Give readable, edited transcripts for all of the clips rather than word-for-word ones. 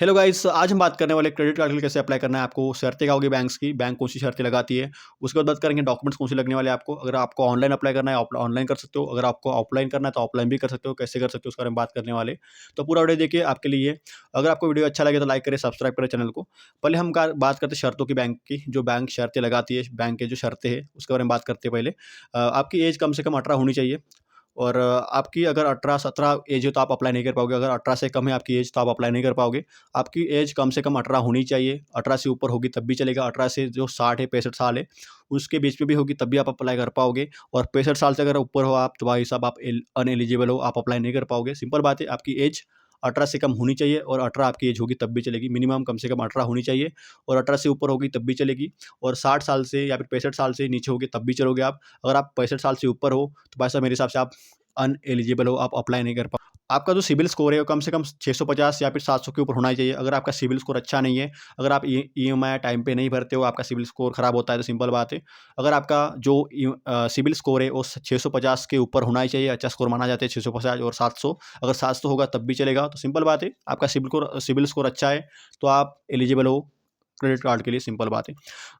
Hello guys, आज हम बात करने वाले क्रेडिट कार्ड के लिए कैसे अप्लाई करना है आपको। शर्तें क्या होगी बैंक्स की, बैंक कौन सी शर्तें लगाती है। उसके बाद बात करेंगे डॉक्यूमेंट्स कौन से लगने वाले हैं आपको। अगर आपको ऑनलाइन अप्लाई करना है ऑनलाइन कर सकते हो, अगर आपको ऑफलाइन करना है तो ऑफलाइन भी कर सकते हो। कैसे कर सकते हो उसके बारे में बात करने वाले। तो पूरा वीडियो देखिए आपके लिए। अगर आपको वीडियो अच्छा लगे तो लाइक करें, सब्सक्राइब करें चैनल को। पहले हम बात करते हैं शर्तों की, बैंक की जो बैंक शर्तें लगाती है, बैंक के जो शर्तें हैं उसके बारे में बात करते हैं पहले। आपकी एज कम से कम 18 होनी चाहिए। और आपकी अगर 18-17 एज है तो आप अप्लाई नहीं कर पाओगे। अगर 18 से कम है आपकी एज तो आप अप्लाई नहीं कर पाओगे। आपकी एज कम से कम 18 होनी चाहिए। 18 से ऊपर होगी तब भी चलेगा। 18 से जो 60 है, 65 साल है, उसके बीच में भी होगी तब भी आप अप्लाई कर पाओगे। और 65 साल से अगर ऊपर हो आप तो भाई साहब आप अनएलिजिबल हो, आप अप्लाई नहीं कर पाओगे। सिंपल बात है, आपकी एज 18 से कम होनी चाहिए और 18 आपकी एज होगी तब भी चलेगी। मिनिमम कम से कम 18 होनी चाहिए और 18 से ऊपर होगी तब भी चलेगी। और 60 साल से या फिर 65 साल से नीचे होगी तब भी चलोगे आप। अगर आप 65 साल से ऊपर हो तो भाई साहब मेरे हिसाब से आप अनएलिजिबल हो, आप अप्लाई नहीं कर पाओ। आपका जो सिबिल स्कोर है वो कम से कम 650 या फिर 700 के ऊपर होना ही चाहिए। अगर आपका सिबिल स्कोर अच्छा नहीं है, अगर आप ईएमआई टाइम पे नहीं भरते हो, आपका सिबिल स्कोर खराब होता है। तो सिंपल बात है, अगर आपका जो सिबिल स्कोर है वो 650 के ऊपर होना ही चाहिए। अच्छा स्कोर माना जाता है 650 और 700। अगर 700 होगा तब भी चलेगा। तो सिंपल बात है, आपका सिबिल स्कोर अच्छा है तो आप एलिजिबल हो क्रेडिट कार्ड के लिए। सिंपल बात है।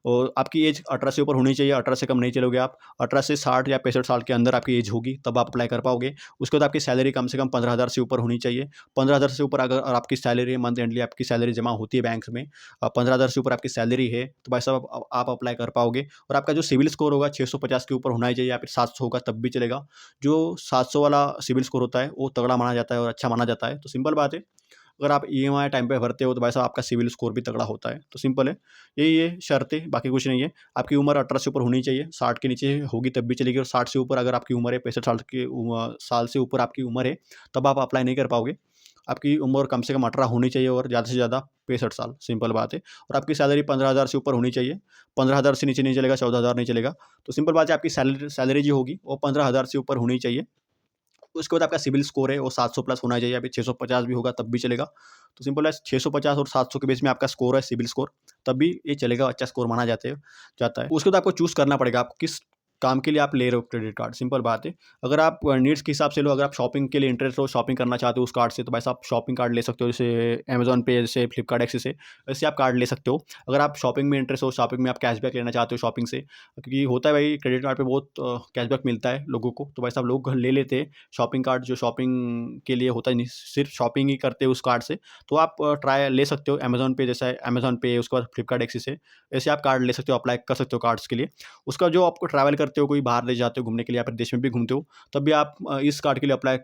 और आपकी एज 18 से ऊपर होनी चाहिए। 18 से कम नहीं चलोगे आप। 18 से 60 या 65 साल के अंदर आपकी एज होगी तब आप अप्लाई कर पाओगे। उसके बाद आपकी सैलरी कम से कम 15,000 से ऊपर होनी चाहिए। 15,000 से ऊपर अगर आपकी सैलरी मंथ एंडली आपकी सैलरी जमा होती है बैंक में, 15,000 से ऊपर आपकी सैलरी है तो भाई साहब आप अप्लाई कर पाओगे। और आपका जो सिविल स्कोर होगा 650 के ऊपर होना ही चाहिए या फिर 700 होगा तब भी चलेगा। जो 700 वाला सिविल स्कोर होता है वो तगड़ा माना जाता है और अच्छा माना जाता है। तो सिंपल बात है, अगर आप ईएमआई टाइम पे भरते हो तो भाई साहब आपका सिविल स्कोर भी तगड़ा होता है। तो सिंपल है, यही है शर्तें, बाकी कुछ नहीं है। आपकी उम्र 18 से ऊपर होनी चाहिए। 60 के नीचे होगी तब भी चलेगी और 60 से ऊपर अगर आपकी उम्र है, 65 साल से ऊपर आपकी उम्र है तब आप अप्लाई नहीं कर पाओगे। आपकी उम्र कम से कम 18 होनी चाहिए और ज़्यादा से ज़्यादा 65 साल। सिंपल बात है। और आपकी सैलरी 15,000 से ऊपर होनी चाहिए। 15,000 से नीचे नहीं चलेगा, 14,000 नहीं चलेगा। तो सिंपल बात है, आपकी सैलरी जो होगी वो 15,000 से ऊपर होनी चाहिए। उसके बाद आपका सिबिल स्कोर है वो 700 प्लस होना चाहिए। अभी 650 भी होगा तब भी चलेगा। तो सिंपल है, 650 और 700 के बीच में आपका स्कोर है सिबिल स्कोर, तब भी ये चलेगा, अच्छा स्कोर माना जाता है। उसके बाद आपको चूज़ करना पड़ेगा आपको किस काम के लिए आप ले रहे हो क्रेडिट कार्ड। सिंपल बात है, अगर आप नीड्स के हिसाब से लो, अगर आप शॉपिंग के लिए इंटरेस्ट हो, शॉपिंग करना चाहते हो उस कार्ड से, तो भाई साहब आप शॉपिंग कार्ड ले सकते हो। जैसे अमेज़न पे, जैसे फ्लिपकार्ट एक्सिस है, वैसे आप कार्ड ले सकते हो। अगर आप शॉपिंग में इंटरेस्ट हो, शॉपिंग में आप कैशबैक लेना चाहते हो शॉपिंग से, क्योंकि होता है भाई क्रेडिट कार्ड पे बहुत कैशबैक मिलता है लोगों को, तो भाई साहब लोग ले लेते हैं शॉपिंग कार्ड। जो शॉपिंग के लिए होता है, नहीं सिर्फ शॉपिंग ही करते हैं उस कार्ड से, तो आप ट्राई ले सकते हो अमेज़न पे। जैसा अमेज़न पे, उसके बाद फ्लिपकार्ट एक्सिस है, ऐसे आप कार्ड ले सकते हो, अप्लाई कर सकते हो कार्ड्स के लिए। उसका जो आपको ट्रैवल करते हो, कोई बाहर ले जाते हो घूमने के लिए या फिर देश में भी घूमते हो, तब भी आप इस कार्ड के लिए अप्लाई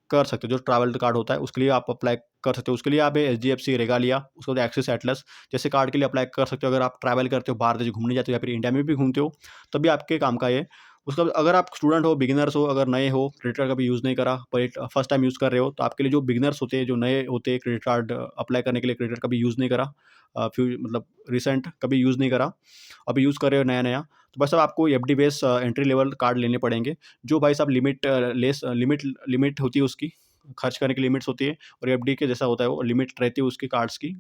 कर सकते हो। जो ट्रैवल कार्ड होता है उसके लिए आप अप्लाई कर सकते हो। उसके लिए आप एचडीएफसी रेगालिया, उसके बाद एक्सिस एटलस जैसे कार्ड के लिए अप्लाई कर सकते हो। अगर आप ट्रैवल करते हो, बाहर देश घूमने जाते हो या फिर इंडिया में भी घूमते हो, तब भी आपके काम का ये। उसका बाद अगर आप स्टूडेंट हो, बिगिनर्स हो, अगर नए हो, क्रेडिट कार्ड कभी यूज़ नहीं करा, बट फर्स्ट टाइम यूज़ कर रहे हो, तो आपके लिए जो बिगिनर्स होते हैं, जो नए होते हैं, क्रेडिट कार्ड अप्लाई करने के लिए, क्रेडिट कार्ड कभी यूज़ नहीं करा, मतलब रिसेंट कभी यूज़ नहीं करा, अभी यूज़ कर रहे हो नया-नया, तो बस अब आपको FD base entry level card लेने पड़ेंगे। जो भाई साहब लिमिट होती है उसकी, खर्च करने की लिमिट्स होती है। और एफडी के जैसा होता है, वो लिमिट रहती है उसकी कार्ड्स की,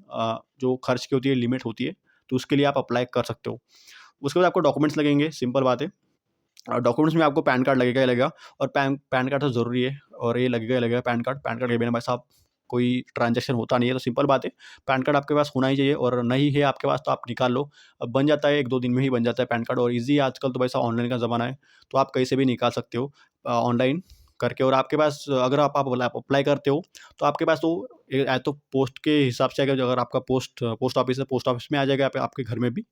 जो खर्च की होती है, लिमिट होती है, तो उसके लिए आप अप्लाई कर सकते हो। उसके बाद आपको डॉक्यूमेंट्स लगेंगे। सिंपल बात है, डॉक्यूमेंट्स में आपको पैन कार्ड लगेगा ही लगेगा। और पैन पैन कार्ड तो ज़रूरी है और ये लगेगा ही लगेगा पैन कार्ड। पैन कार्ड के बिना भाई साहब कोई ट्रांज़ैक्शन होता नहीं है। तो सिंपल बात है, पैन कार्ड आपके पास होना ही चाहिए और नहीं है आपके पास तो आप निकाल लो। अब बन जाता है 1-2 दिन में ही बन जाता है पैन कार्ड, और ईज़ी है आजकल तो भाई साहब, ऑनलाइन का ज़माना है, तो आप कहीं से भी निकाल सकते हो ऑनलाइन करके। और आपके पास अगर आप अप्लाई करते हो तो आपके पास तो या तो पोस्ट के हिसाब से, अगर आपका पोस्ट ऑफिस है, पोस्ट ऑफिस में आ जाएगा आपके घर में भी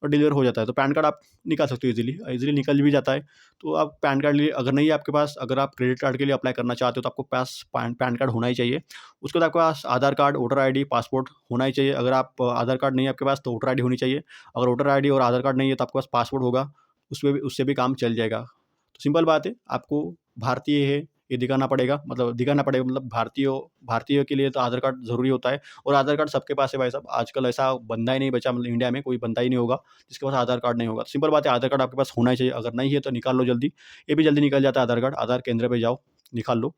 और डिलीवर हो जाता है। तो पैन कार्ड आप निकाल सकते हो ईज़िली निकल भी जाता है। तो आप पैन कार्ड लिए अगर नहीं है आपके पास, अगर आप क्रेडिट कार्ड के लिए अप्लाई करना चाहते हो तो आपको पास पैन पैन कार्ड होना ही चाहिए। उसके बाद आपके पास आधार कार्ड, वोटर आईडी, पासपोर्ट होना ही चाहिए। अगर आप आधार कार्ड नहीं है आपके पास तो वोटर आईडी होनी चाहिए। अगर वोटर आईडी और आधार कार्ड नहीं है तो आपके पास पासपोर्ट होगा, उससे भी काम चल जाएगा। तो सिंपल बात है, आपको भारतीय है ये दिखाना पड़ेगा, मतलब भारतीय के लिए तो आधार कार्ड ज़रूरी होता है। और आधार कार्ड सबके पास है भाई साहब, आजकल ऐसा बंदा ही नहीं बचा, मतलब इंडिया में कोई बंदा ही नहीं होगा जिसके पास आधार कार्ड नहीं होगा। सिंपल बात है, आधार कार्ड आपके पास होना ही चाहिए। अगर नहीं है तो निकाल लो जल्दी, ये भी जल्दी निकल जाता है आधार कार्ड। आधार केंद्र पे जाओ, निकाल लो।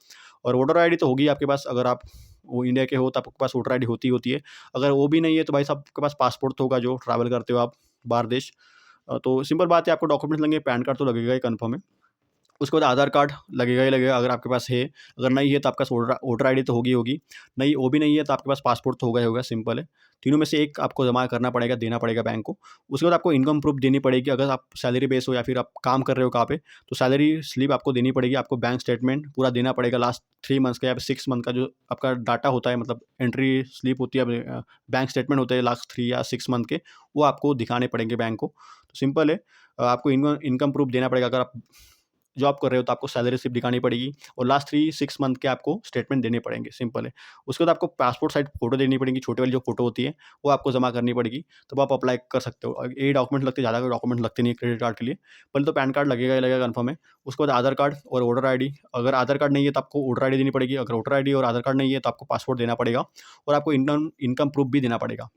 और वोटर आईडी तो होगी आपके पास, अगर आप वो इंडिया के हो तो आपके पास वोटर आईडी होती है। अगर वो भी नहीं है तो भाई साहब आपके पास पासपोर्ट तो होगा, जो ट्रैवल करते हो आप बाहर देश। तो सिंपल बात है, आपको डॉक्यूमेंट्स लगेंगे, पैन कार्ड तो लगेगा ही, कन्फर्म है। उसके बाद आधार कार्ड लगेगा ही लगेगा अगर आपके पास है। अगर नहीं है तो आपके पास वोटर आईडी तो होगी ही होगी। नहीं वो भी नहीं है तो आपके पास पासपोर्ट तो होगा ही होगा, सिंपल है। तीनों में से एक आपको जमा करना पड़ेगा, देना पड़ेगा बैंक को। उसके बाद आपको इनकम प्रूफ देनी पड़ेगी। अगर आप सैलरी बेस हो या फिर आप काम कर रहे हो कहाँ पे, तो सैलरी स्लिप आपको देनी पड़ेगी। आपको बैंक स्टेटमेंट पूरा देना पड़ेगा लास्ट 3 मंथ्स का या फिर 6 मंथ का जो आपका डाटा होता है, मतलब एंट्री स्लिप होती है, बैंक स्टेटमेंट होते हैं लास्ट 3 या 6 मंथ के, वो आपको दिखाने पड़ेंगे बैंक को। तो सिंपल है, आपको इनकम प्रूफ देना पड़ेगा। अगर आप जॉब कर रहे हो तो आपको सैलरी स्लिप दिखानी पड़ेगी और लास्ट 3-6 मंथ के आपको स्टेटमेंट देने पड़ेंगे, सिंपल है। उसके बाद आपको पासपोर्ट साइज़ फ़ोटो देनी पड़ेगी, छोटी वाली जो फ़ोटो होती है, वो आपको जमा करनी पड़ेगी, तब आप अप्लाई कर सकते हो। ये डॉक्यूमेंट लगते हैं, ज़्यादा कोई डॉक्यूमेंट लगते नहीं है क्रेडिट कार्ड के लिए। पहले तो पैन कार्ड लगेगा ही लगेगा, कन्फर्म है। उसके बाद आधार कार्ड और वोटर आईडी। अगर आधार कार्ड नहीं है तो आपको वोटर आईडी देनी पड़ेगी। अगर वोटर आईडी और आधार कार्ड नहीं है तो आपको पासपोर्ट देना पड़ेगा और आपको इनकम प्रूफ भी देना पड़ेगा।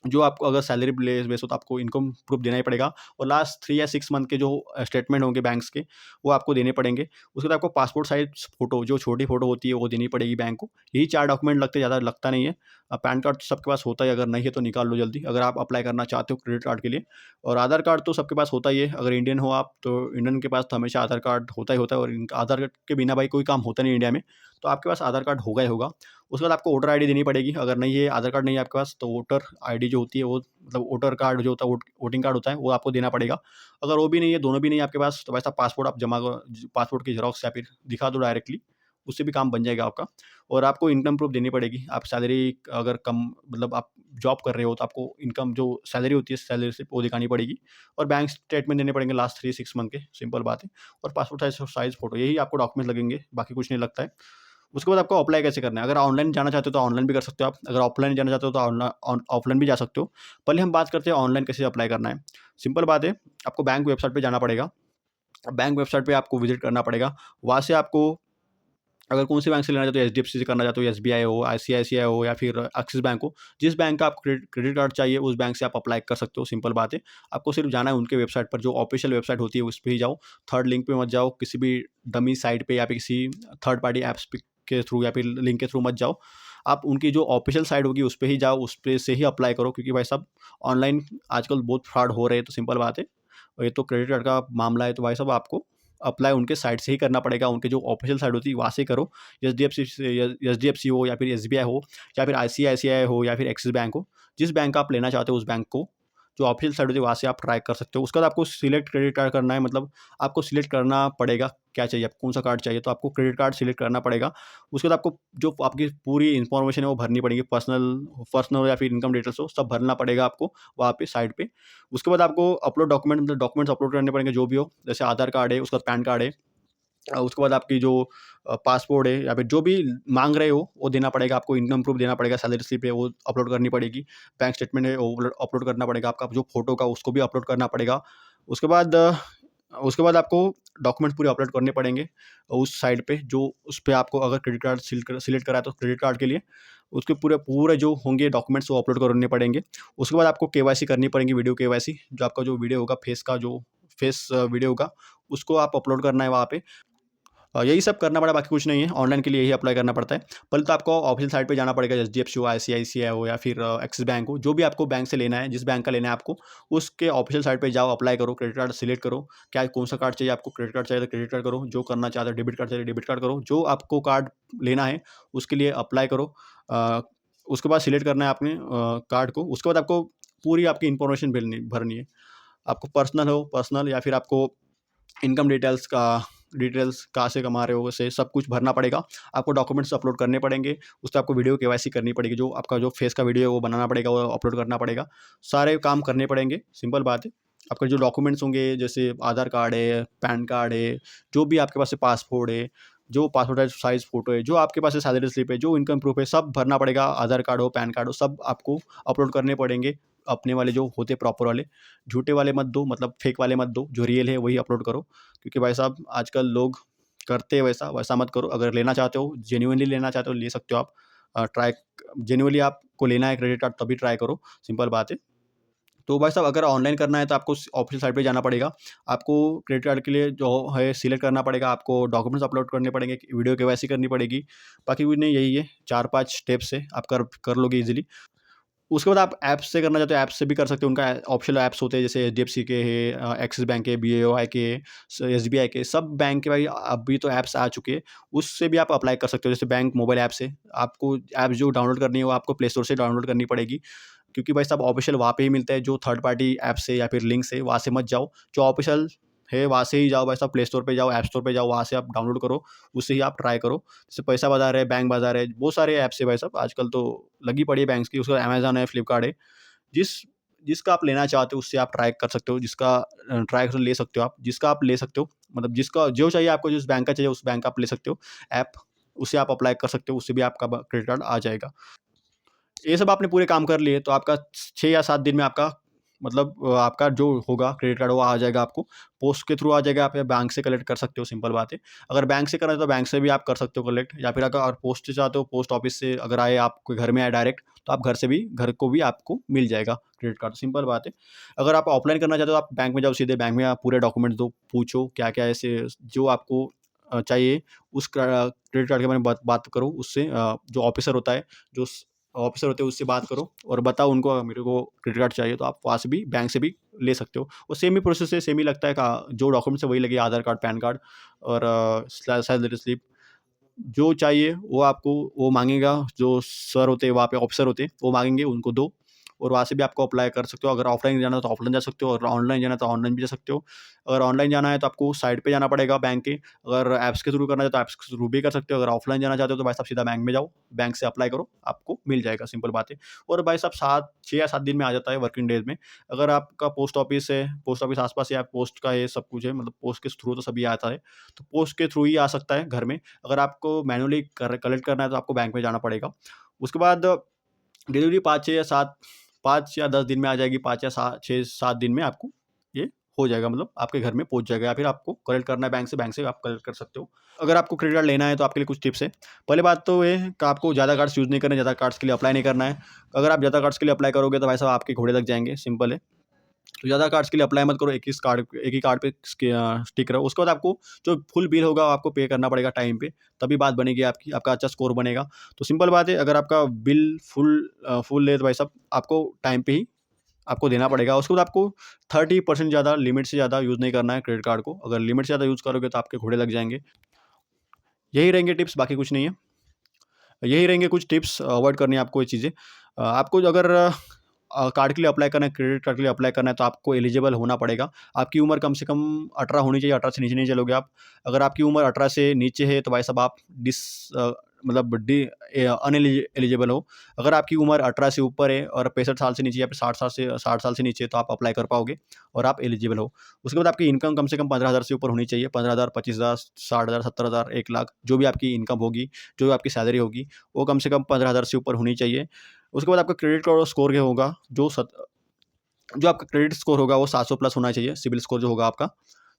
जो आपको अगर सैलरी बेस हो तो आपको इनकम प्रूफ देना ही पड़ेगा और लास्ट 3 या 6 मंथ के जो स्टेटमेंट होंगे बैंक्स के, वो आपको देने पड़ेंगे। उसके बाद आपको पासपोर्ट साइज़ फ़ोटो, जो छोटी फ़ोटो होती है, वो देनी पड़ेगी बैंक को। यही 4 डॉक्यूमेंट लगते हैं, ज़्यादा लगता नहीं है। पैन कार्ड तो सबके पास होता है, अगर नहीं है तो निकाल लो जल्दी, अगर आप अप्लाई करना चाहते हो क्रेडिट कार्ड के लिए। और आधार कार्ड तो सबके पास होता ही है, अगर इंडियन हो आप, तो इंडियन के पास तो हमेशा आधार कार्ड होता ही होता है और आधार कार्ड के बिना भाई कोई काम होता नहीं इंडिया में, तो आपके पास आधार कार्ड होगा ही होगा। उसके बाद आपको वोटर आईडी देनी पड़ेगी। अगर नहीं है, आधार कार्ड नहीं है आपके पास, तो वोटर आईडी जो होती है, वो मतलब वोटर कार्ड जो होता है, वोटिंग कार्ड होता है, वो आपको देना पड़ेगा। अगर वो भी नहीं है, दोनों भी नहीं है आपके पास, तो वैसा पासपोर्ट आप जमा पासपोर्ट की ज़ेरॉक्स या फिर दिखा दो डायरेक्टली, उससे भी काम बन जाएगा आपका। और आपको इनकम प्रूफ देनी पड़ेगी। आप सैलरी अगर कम, मतलब आप जॉब कर रहे हो तो आपको इनकम जो सैलरी होती है, सैलरी स्लिप वो दिखानी पड़ेगी और बैंक स्टेटमेंट देने पड़ेंगे लास्ट 3-6 मंथ के, सिंपल बात है। और पासपोर्ट साइज़ फ़ोटो, यही आपको डॉक्यूमेंट्स लगेंगे, बाकी कुछ नहीं लगता है। उसके बाद आपको अप्लाई कैसे करना है? अगर ऑनलाइन जाना चाहते हो तो ऑनलाइन भी कर सकते हो आप। अगर ऑफलाइन जाना चाहते हो तो ऑफलाइन भी जा सकते हो। पहले हम बात करते हैं ऑनलाइन कैसे अप्लाई करना है। सिंपल बात है, आपको बैंक वेबसाइट पे जाना पड़ेगा। बैंक वेबसाइट पे आपको विज़िट करना पड़ेगा। वहाँ से आपको, अगर कौन-से बैंक से लेना चाहते हो, एचडीएफसी से करना चाहते हो, एसबीआई हो, आईसीआईसीआई हो या फिर एक्सिस बैंक हो, जिस बैंक का आपको क्रेडिट कार्ड चाहिए, उस बैंक से आप अप्लाई कर सकते हो, सिंपल बात है। आपको सिर्फ जाना है उनके वेबसाइट पर, जो ऑफिशियल वेबसाइट होती है, उस पे ही जाओ। थर्ड लिंक पे मत जाओ, किसी भी डमी साइट पे या फिर किसी थर्ड पार्टी ऐप्स पे के थ्रू या फिर लिंक के थ्रू मत जाओ। आप उनकी जो ऑफिशियल साइट होगी, उस पे ही जाओ, उस पे से ही अप्लाई करो, क्योंकि भाई साहब ऑनलाइन आजकल बहुत फ्रॉड हो रहे हैं, तो सिंपल बात है। और ये तो क्रेडिट कार्ड का मामला है, तो भाई साहब आपको अप्लाई उनके साइट से ही करना पड़ेगा, उनके जो ऑफिशियल साइट होती है वहाँ से करो। एचडीएफसी हो या फिर एसबीआई हो या फिर आईसीआईसीआई हो या फिर एक्सिस बैंक हो, जिस बैंक का आप लेना चाहते हो, उस बैंक को जो ऑफिशियल साइट होती है वहाँ से आप ट्राई कर सकते हो। उसके बाद आपको सिलेक्ट क्रेडिट कार्ड करना है, मतलब आपको सिलेक्ट करना पड़ेगा क्या चाहिए, आपको कौन सा कार्ड चाहिए, तो आपको क्रेडिट कार्ड सिलेक्ट करना पड़ेगा। उसके बाद आपको जो आपकी पूरी इन्फॉर्मेशन है वो भरनी पड़ेगी, पर्सनल पर्सनल या फिर इनकम डिटेल्स हो, सब भरना पड़ेगा आपको वहाँ पे साइट पे। उसके बाद आपको अपलोड डॉक्यूमेंट, मतलब डॉक्यूमेंट्स अपलोड करने पड़ेंगे जो भी हो, जैसे आधार कार्ड है, उसके बाद पैन कार्ड है, उसके बाद आपकी जो पासपोर्ट है या फिर जो भी माँग रहे हो वो देना पड़ेगा आपको, इनकम प्रूफ देना पड़ेगा, सैलरी स्लिप है वो अपलोड करनी पड़ेगी, बैंक स्टेटमेंट है वो अपलोड करना पड़ेगा, आपका जो फ़ोटो का उसको भी अपलोड करना पड़ेगा। उसके बाद आपको डॉक्यूमेंट पूरे अपलोड करने पड़ेंगे उस साइट पे, जो उस पे आपको अगर क्रेडिट कार्ड सिलेक्ट करा है तो क्रेडिट कार्ड के लिए उसके पूरे पूरे जो होंगे डॉक्यूमेंट्स वो अपलोड करने पड़ेंगे। उसके बाद आपको केवाईसी करनी पड़ेगी, वीडियो केवाईसी, जो आपका जो वीडियो होगा फेस का, जो फेस वीडियो होगा, उसको आप अपलोड करना है वहाँ पे। यही सब करना पड़ा, बाकी कुछ नहीं है। ऑनलाइन के लिए यही अप्लाई करना पड़ता है। पहले तो आपको ऑफिशियल साइट पे जाना पड़ेगा, एचडीएफसी हो, आईसीआईसीआई हो या फिर एक्सिस बैंक हो, जो भी आपको बैंक से लेना है, जिस बैंक का लेना है आपको, उसके ऑफिशियल साइट पे जाओ, अप्लाई करो, क्रेडिट कार्ड सिलेक्ट करो। क्या कौन-सा कार्ड चाहिए आपको, क्रेडिट कार्ड चाहिए तो क्रेडिट कार्ड करो, जो करना चाहते हो डेबिट कार्ड चाहिए डेबिट कार्ड करो, जो आपको कार्ड लेना है उसके लिए अप्लाई करो। अ, उसके बाद सिलेक्ट करना है आपने कार्ड को। उसके बाद आपको पूरी आपकी इन्फॉर्मेशन भरनी है। आपको पर्सनल हो पर्सनल या फिर आपको इनकम डिटेल्स कहाँ से कमा रहे हो, वैसे सब कुछ भरना पड़ेगा। आपको डॉक्यूमेंट्स अपलोड करने पड़ेंगे, उससे आपको वीडियो केवाईसी करनी पड़ेगी, जो आपका जो फेस का वीडियो है वो बनाना पड़ेगा, वो अपलोड करना पड़ेगा। सारे काम करने पड़ेंगे, सिंपल बात है। आपके जो डॉक्यूमेंट्स होंगे, जैसे आधार कार्ड है, पैन कार्ड है, जो भी आपके पास है, पासपोर्ट है, जो पासपोर्ट साइज़ फ़ोटो है, जो आपके पास है, सैलरी स्लिप है, जो इनकम प्रूफ है, सब भरना पड़ेगा। आधार कार्ड हो, पैन कार्ड हो, सब आपको अपलोड करने पड़ेंगे। अपने वाले जो होते हैं प्रॉपर वाले, झूठे वाले मत दो, मतलब फेक वाले मत दो, जो रियल है वही अपलोड करो। क्योंकि भाई साहब आजकल लोग करते हैं वैसा, वैसा मत करो। अगर लेना चाहते हो, जेन्युइनली लेना चाहते हो, ले सकते हो आप। ट्राई जेन्युइनली आपको लेना है क्रेडिट कार्ड तभी ट्राई करो, सिंपल बात है। तो भाई साहब अगर ऑनलाइन करना है तो आपको ऑफिशियल साइट पे जाना पड़ेगा। आपको क्रेडिट कार्ड के लिए जो है सिलेक्ट करना पड़ेगा, आपको डॉक्यूमेंट्स अपलोड करने पड़ेंगे, वीडियो केवाईसी करनी पड़ेगी। बाकी कुछ नहीं, यही है 4-5 स्टेप्स है, आप कर लोगे ईज़िली। उसके बाद आप ऐप से करना चाहते हो, ऐप से भी कर सकते हो। उनका ऑप्शनल ऐप्स होते हैं, जैसे एचडीएफसी के है, एक्सिस बैंक के, बीओआई के, एसबीआई के, सब बैंक के भाई अभी तो ऐप्स आ चुके हैं। उससे भी आप अप्लाई कर सकते हो, जैसे बैंक मोबाइल ऐप से। आपको ऐप जो डाउनलोड करनी है वो आपको प्ले स्टोर से डाउनलोड करनी पड़ेगी, क्योंकि भाई साहब ऑफिशियल वहाँ पे ही मिलता है, जो थर्ड पार्टी ऐप से या फिर लिंक से वहाँ से मत जाओ। जो ऑफिशियल है वहाँ से ही जाओ भाई साहब, प्ले स्टोर पे जाओ, ऐप स्टोर पे जाओ, वहाँ से आप डाउनलोड करो, उससे ही आप ट्राई करो। जैसे पैसा बाज़ार है, बैंक बाज़ार है, बहुत सारे ऐप्स है भाई साहब, आजकल तो लगी पड़ी है बैंक्स की। उसके बाद अमेज़न है, फ्लिपकार्ट है। जिस जिसका आप लेना चाहते हो उससे आप ट्राई कर सकते हो, जिसका ट्राई कर ले सकते हो आप, जिसका आप ले सकते हो, मतलब जिसका जो चाहिए आपको, जिस बैंक का चाहिए उस बैंक का आप ले सकते हो ऐप, उससे आप अप्लाई कर सकते हो, उससे भी आपका क्रेडिट कार्ड आ जाएगा। ये सब आपने पूरे काम कर लिए तो आपका 6 या 7 दिन में आपका मतलब आपका जो होगा क्रेडिट कार्ड वो आ जाएगा आपको। पोस्ट के थ्रू आ जाएगा, आप या बैंक से कलेक्ट कर सकते हो, सिंपल बात है। अगर बैंक से करना है तो बैंक से भी आप कर सकते हो कलेक्ट, या फिर अगर पोस्ट से चाहते हो, पोस्ट ऑफिस से अगर आए, आपके घर में आए डायरेक्ट, तो आप घर को भी आपको मिल जाएगा क्रेडिट कार्ड, सिंपल बात है। अगर आप ऑफलाइन करना चाहते हो तो आप बैंक में जाओ, सीधे बैंक में आप पूरे डॉक्यूमेंट्स दो, पूछो क्या-क्या ऐसे जो आपको चाहिए, उस क्रेडिट कार्ड के बारे में बात बात करो उससे, जो ऑफिसर होता है, जो ऑफिसर होते हैं उससे बात करो और बताओ उनको मेरे को क्रेडिट कार्ड चाहिए, तो आप वहाँ से भी बैंक से भी ले सकते हो। और सेम ही प्रोसेस है, सेम ही लगता है का जो डॉक्यूमेंट्स है वही लगे, आधार कार्ड, पैन कार्ड और सैलरी स्लिप, जो चाहिए वो आपको वो माँगेगा, जो सर होते हैं वहाँ पे, ऑफिसर होते हैं, वो माँगेंगे, उनको दो और वहाँ से भी आपको अप्लाई कर सकते हो। अगर ऑफलाइन जाना है तो ऑफलाइन जा सकते हो, अगर ऑनलाइन जाना है तो ऑनलाइन भी जा सकते हो। अगर ऑनलाइन जाना है तो आपको साइट पे जाना पड़ेगा बैंक के, अगर ऐप्स के थ्रू करना है तो ऐप्स के थ्रू भी कर सकते हो। अगर ऑफलाइन जाना चाहते हो तो भाई साहब सीधा बैंक में जाओ, बैंक से अप्लाई करो, आपको मिल जाएगा, सिंपल बात है। और भाई साहब 6 या 7 दिन में आ जाता है, वर्किंग डेज़ में। अगर आपका पोस्ट ऑफिस है, पोस्ट ऑफिस आस-पास या पोस्ट का ये सब कुछ है, मतलब पोस्ट के थ्रू तो सभी आता है, तो पोस्ट के थ्रू ही आ सकता है घर में। अगर आपको मैनुअली कलेक्ट करना है तो आपको बैंक में जाना पड़ेगा। उसके बाद डिलीवरी 5 या 10 दिन में आ जाएगी, 5 या सा 6-7 दिन में आपको ये हो जाएगा, मतलब आपके घर में पहुँच जाएगा, या फिर आपको कलेक्ट करना है बैंक से आप कलेक्ट कर सकते हो। अगर आपको क्रेडिट कार्ड लेना है तो आपके लिए कुछ टिप्स है। पहली बात तो ये है कि आपको ज़्यादा कार्ड्स यूज़ नहीं करने, ज़्यादा कार्ड्स के लिए अप्लाई नहीं करना है। अगर आप ज़्यादा कार्ड्स के लिए अप्लाई करोगे तो भाई साहब आपके घोड़े लग जाएँगे, सिंपल है। तो ज़्यादा कार्ड्स के लिए अप्लाई मत करो, एक ही कार्ड पे स्टिक रहो। उसके बाद आपको जो फुल बिल होगा आपको पे करना पड़ेगा टाइम पे, तभी बात बनेगी आपकी, आपका अच्छा स्कोर बनेगा। तो सिंपल बात है, अगर आपका बिल फुल है तो भाई साहब आपको टाइम पे ही आपको देना पड़ेगा। उसके बाद आपको 30% ज़्यादा, लिमिट से ज़्यादा यूज़ नहीं करना है क्रेडिट कार्ड को। अगर लिमिट से ज़्यादा यूज़ करोगे तो आपके घोड़े लग जाएँगे। यही रहेंगे टिप्स, बाकी कुछ नहीं है। यही रहेंगे कुछ टिप्स, अवॉइड करनी है आपको ये चीज़ें। आपको अगर कार्ड के लिए अप्लाई करना है, क्रेडिट कार्ड के लिए अप्लाई करना है तो आपको एलिजिबल होना पड़ेगा। आपकी उम्र कम से कम 18 होनी चाहिए, 18 से नीचे नहीं चलोगे आप। अगर आपकी उम्र 18 से नीचे है तो भाई साहब आप मतलब एलिजिबल हो। अगर आपकी उम्र 18 से ऊपर है और 65 साल से नीचे या फिर 60 साल से नीचे है तो आप अप्लाई कर पाओगे और आप एलिजिबल हो। उसके बाद आपकी इनकम कम से कम 15,000 से ऊपर होनी चाहिए। 15,000, 25,000, 60,000, 70,000, 1 लाख, जो भी आपकी इनकम होगी, जो भी आपकी सैलरी होगी, वो कम से कम 15,000 से ऊपर होनी चाहिए। उसके बाद आपका क्रेडिट कार्ड स्कोर क्या होगा, जो आपका क्रेडिट स्कोर होगा वो 700 प्लस होना चाहिए, सिबिल स्कोर जो होगा आपका।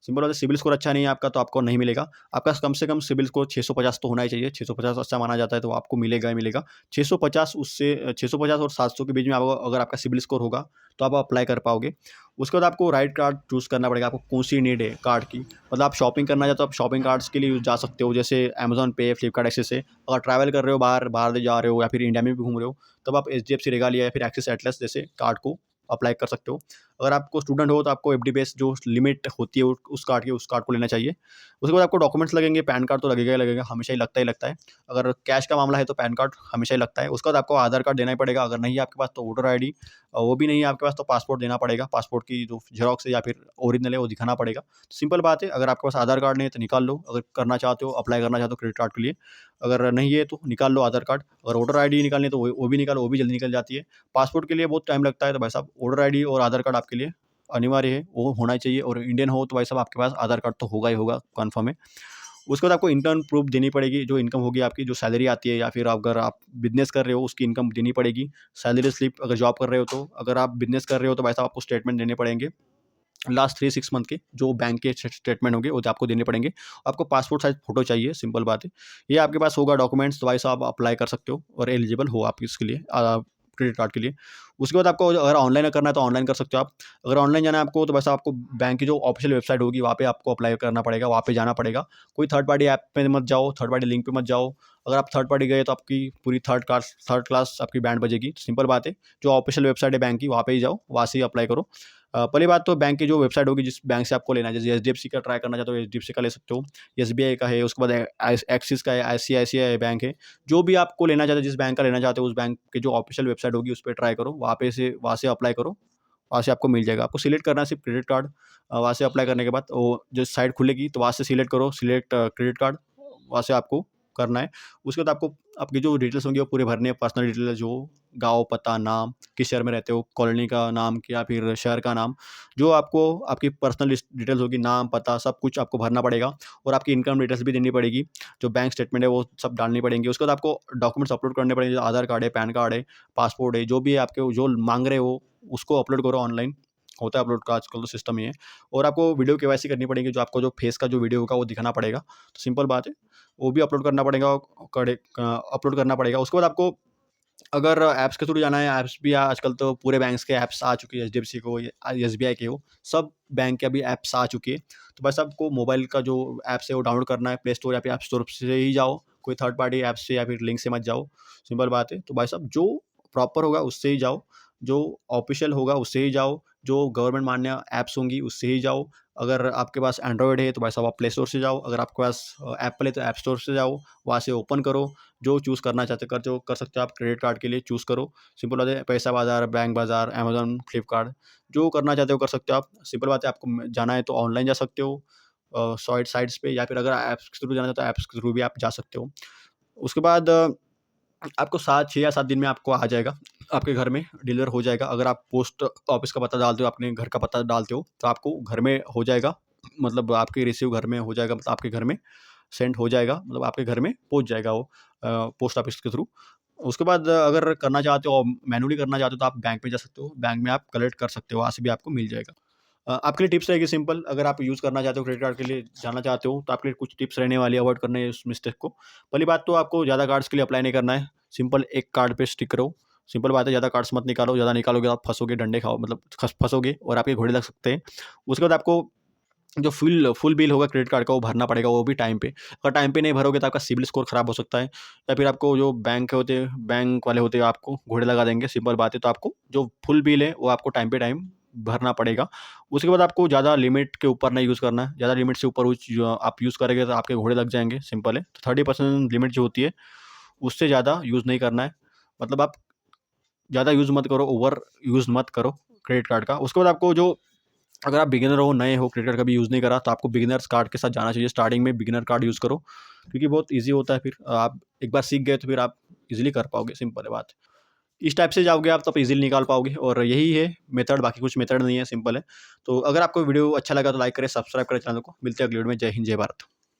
सिंपल बात है, सिबिल स्कोर अच्छा नहीं है आपका तो आपको नहीं मिलेगा। आपका कम से कम सिबिल स्कोर 650 तो होना ही चाहिए, 650 अच्छा माना जाता है तो आपको मिलेगा ही मिलेगा। 650 उससे 650 और 700 के बीच में आप अगर आपका सिबिल स्कोर होगा तो आप अप्लाई कर पाओगे। उसके बाद आपको राइट कार्ड चूज़ करना पड़ेगा, आपको कौन-सी नीड है कार्ड की। मतलब आप शॉपिंग करना चाहते हो, आप शॉपिंग कार्ड्स के लिए जा सकते हो, जैसे अमेज़न पे, फ्लिपकार्ट, एक्सिस से। अगर ट्रैवल कर रहे हो, बाहर बाहर जा रहे हो या फिर इंडिया में भी घूम रहे हो, तब आप एचडीएफसी रेगालिया या फिर एक्सिस एटलस जैसे कार्ड को अप्लाई कर सकते हो। अगर आपको स्टूडेंट हो तो आपको एफडी बेस जो लिमिट होती है उस कार्ड को लेना चाहिए। उसके बाद आपको डॉक्यूमेंट्स लगेंगे, पैन कार्ड तो लगेगा ही लगेगा, हमेशा ही लगता है। अगर कैश का मामला है तो पैन कार्ड हमेशा ही लगता है। उसके बाद आपको आधार कार्ड देना ही पड़ेगा, अगर नहीं है आपके पास तो वोटर आईडी, वो भी नहीं है आपके पास तो पासपोर्ट देना पड़ेगा। पासपोर्ट की जो ज़ेरॉक्स है या फिर ओरिजिनल है वो दिखाना पड़ेगा। सिंपल बात है, अगर आपके पास आधार कार्ड नहीं है तो निकाल लो, अगर करना चाहते हो, अप्लाई करना चाहते हो क्रेडिट कार्ड के लिए। अगर नहीं है तो निकाल लो आधार कार्ड। अगर वोटर आईडी निकालनी है तो वो भी निकालो, वो भी जल्दी निकल जाती है। पासपोर्ट के लिए बहुत टाइम लगता है तो भाई साहब वोटर आईडी और आधार कार्ड आपके लिए अनिवार्य है, वो होना ही चाहिए। और इंडियन हो तो भाई साहब आपके पास आधार कार्ड तो होगा ही होगा, कन्फर्म है। उसके बाद आपको इनकम प्रूफ देनी पड़ेगी, जो इनकम होगी आपकी, जो सैलरी आती है या फिर अगर आप बिज़नेस कर रहे हो उसकी इनकम देनी पड़ेगी। सैलरी स्लिप, अगर जॉब कर रहे हो तो, अगर आप बिज़नेस कर रहे हो तो भाई साहब आपको स्टेटमेंट देने पड़ेंगे। लास्ट 3-6 मंथ के जो बैंक के स्टेटमेंट होंगे वो आपको देने पड़ेंगे। आपको पासपोर्ट साइज़ फ़ोटो चाहिए, सिंपल बात है। ये आपके पास होगा डॉक्यूमेंट्स तो भाई साहब आप अप्लाई कर सकते हो और एलिजिबल हो आप इसके लिए क्रेडिट कार्ड के लिए। उसके बाद आपको अगर ऑनलाइन करना है तो ऑनलाइन कर सकते हो आप। अगर ऑनलाइन जाना है आपको तो वैसे आपको बैंक की जो ऑफिशियल वेबसाइट होगी वहाँ पे आपको अप्लाई करना पड़ेगा, वहाँ पे जाना पड़ेगा। कोई थर्ड पार्टी ऐप पे मत जाओ, थर्ड पार्टी लिंक पे मत जाओ। अगर आप थर्ड पार्टी गए तो आपकी पूरी थर्ड क्लास आपकी बैंड बजेगी। सिंपल बात है। जो ऑफिशियल वेबसाइट है बैंक की वहाँ पे ही जाओ, वहाँ से ही अप्लाई करो। पहली बात तो बैंक की जो वेबसाइट होगी जिस बैंक से आपको लेना है, जैसे एचडीएफसी का ट्राई करना चाहते हो एचडीएफसी का ले सकते हो, एसबीआई का है, उसके बाद एक्सिस का है, आईसीआईसीआई बैंक है। जो भी आपको लेना चाहते हो, जिस बैंक का लेना चाहते हो उस बैंक की जो ऑफिशियल वेबसाइट होगी उस पर ट्राई करो, वहाँ से अप्लाई करो, वहाँ से आपको मिल जाएगा। आपको सिलेक्ट करना है सिर्फ क्रेडिट कार्ड। वहाँ से अप्लाई करने के बाद वो जो साइट खुलेगी तो वहाँ से सिलेक्ट करो, सिलेक्ट क्रेडिट कार्ड, वहाँ से आपको करना है। उसके बाद आपको आपकी जो डिटेल्स होंगी वो पूरे भरने हैं, पर्सनल डिटेल्स जो गाँव, पता, नाम, किस शहर में रहते हो, कॉलोनी का नाम या फिर शहर का नाम, जो आपको आपकी पर्सनल डिटेल्स होगी, नाम, पता सब कुछ आपको भरना पड़ेगा। और आपकी इनकम डिटेल्स भी देनी पड़ेगी, जो बैंक स्टेटमेंट है वो सब डालनी पड़ेंगी। उसके बाद आपको डॉक्यूमेंट्स अपलोड करने पड़ेंगे, जो आधार कार्ड है, पैन कार्ड है, पासपोर्ट है, जो भी है आपके जो मांग रहे हो उसको अपलोड करो ऑनलाइन। होता है अपलोड का आजकल तो सिस्टम ही है। और आपको वीडियो केवाईसी करनी पड़ेगी, जो आपको जो फेस का जो वीडियो होगा वो दिखाना पड़ेगा। तो सिंपल बात है, वो भी अपलोड करना पड़ेगा, अपलोड करना पड़ेगा। उसके बाद आपको अगर ऐप्स के थ्रू जाना है, ऐप्स भी आजकल तो पूरे बैंक्स के ऐप्स आ चुकी है, एचडीएफसी को, एसबीआई के हो, सब बैंक के अभी ऐप्स आ चुकी है। तो बस आपको मोबाइल का जो ऐप्स है वो डाउनलोड करना है, प्ले स्टोर या फिर ऐप स्टोर से ही जाओ, कोई थर्ड पार्टी ऐप से या फिर लिंक से मत जाओ। सिंपल बात है। तो भाई साहब जो प्रॉपर होगा उससे ही जाओ, जो ऑफिशियल होगा उससे ही जाओ, जो गवर्नमेंट मान्य ऐप्स होंगी उससे ही जाओ। अगर आपके पास एंड्रॉयड है तो भाई साहब आप प्ले स्टोर से जाओ, अगर आपके पास एप्पल है तो ऐप स्टोर से जाओ, वहाँ से ओपन करो, जो चूज़ करना चाहते कर जो कर सकते हो आप क्रेडिट कार्ड के लिए चूज़ करो। सिंपल बात है, पैसा बाज़ार, बैंक बाज़ार, अमेज़न, फ्लिपकार्ट, जो करना चाहते हो कर सकते हो आप। सिंपल बात है, आपको जाना है तो ऑनलाइन जा सकते हो साइट्स पे, या फिर अगर ऐप्स के थ्रू जाना है तो ऐप्स के थ्रू भी आप जा सकते हो। उसके बाद आपको 6 या 7 दिन में आपको आ जाएगा, आपके घर में डिलीवर हो जाएगा। अगर आप पोस्ट ऑफिस का पता डालते हो, अपने घर का पता डालते हो, तो आपको घर में हो जाएगा, मतलब आपके रिसीव घर में हो जाएगा, मतलब आपके घर में सेंड हो जाएगा, मतलब आपके घर में पहुँच जाएगा वो पोस्ट ऑफिस के थ्रू। उसके बाद अगर करना चाहते हो, मैनुअली करना चाहते हो तो आप बैंक में जा सकते हो, बैंक में आप कलेक्ट कर सकते हो, वहाँ से भी आपको मिल जाएगा। आपके लिए टिप्स रहेगी सिंपल, अगर आप यूज़ करना चाहते हो क्रेडिट कार्ड के लिए जाना चाहते हो तो आपके लिए कुछ टिप्स रहने वाली है, अवॉइड करने है उस मिस्टेक को। पहली बात तो आपको ज़्यादा कार्ड्स के लिए अप्लाई नहीं करना है, सिंपल एक कार्ड पे स्टिक रहो। सिंपल बात है, ज़्यादा कार्ड्स मत निकालो, ज़्यादा निकालोगे तो आप फँसोगे, डंडे खाओ, मतलब फँसोगे और आपके घोड़े लग सकते हैं। उसके बाद आपको जो फुल बिल होगा क्रेडिट कार्ड का वो भरना पड़ेगा, वो भी टाइम पे। अगर टाइम पे नहीं भरोगे तो आपका सिबिल स्कोर खराब हो सकता है, या फिर आपको जो बैंक वाले होते हैं आपको घोड़े लगा देंगे, सिंपल बात है। तो आपको जो फुल बिल है वो आपको टाइम पे टाइम भरना पड़ेगा। उसके बाद आपको ज़्यादा लिमिट के ऊपर नहीं यूज़ करना है, ज़्यादा लिमिट से ऊपर जो आप यूज़ करेंगे तो आपके घोड़े लग जाएँगे, सिंपल है। तो 30% लिमिट जो होती है उससे ज़्यादा यूज़ नहीं करना है। मतलब आप ज़्यादा यूज़ मत करो, ओवर यूज़ मत करो क्रेडिट कार्ड का। उसके बाद आपको जो अगर आप बिगिनर हो, नए हो, क्रेडिट कार्ड कभी यूज़ नहीं करा तो आपको बिगिनर्स कार्ड के साथ जाना चाहिए। स्टार्टिंग में बिगिनर कार्ड यूज़ करो, क्योंकि बहुत ईज़ी होता है, फिर आप एक बार सीख गए तो फिर आप ईज़िली कर पाओगे, सिंपल है बात। इस टाइप से जाओगे आप तो आप ईज़िली निकाल पाओगे, और यही है मेथड, बाकी कुछ मेथड नहीं है, सिंपल है। तो अगर आपको वीडियो अच्छा लगा तो लाइक करें, सब्सक्राइब करें चैनल को। मिलते हैं अगली वीडियो में। जय हिंद, जय भारत।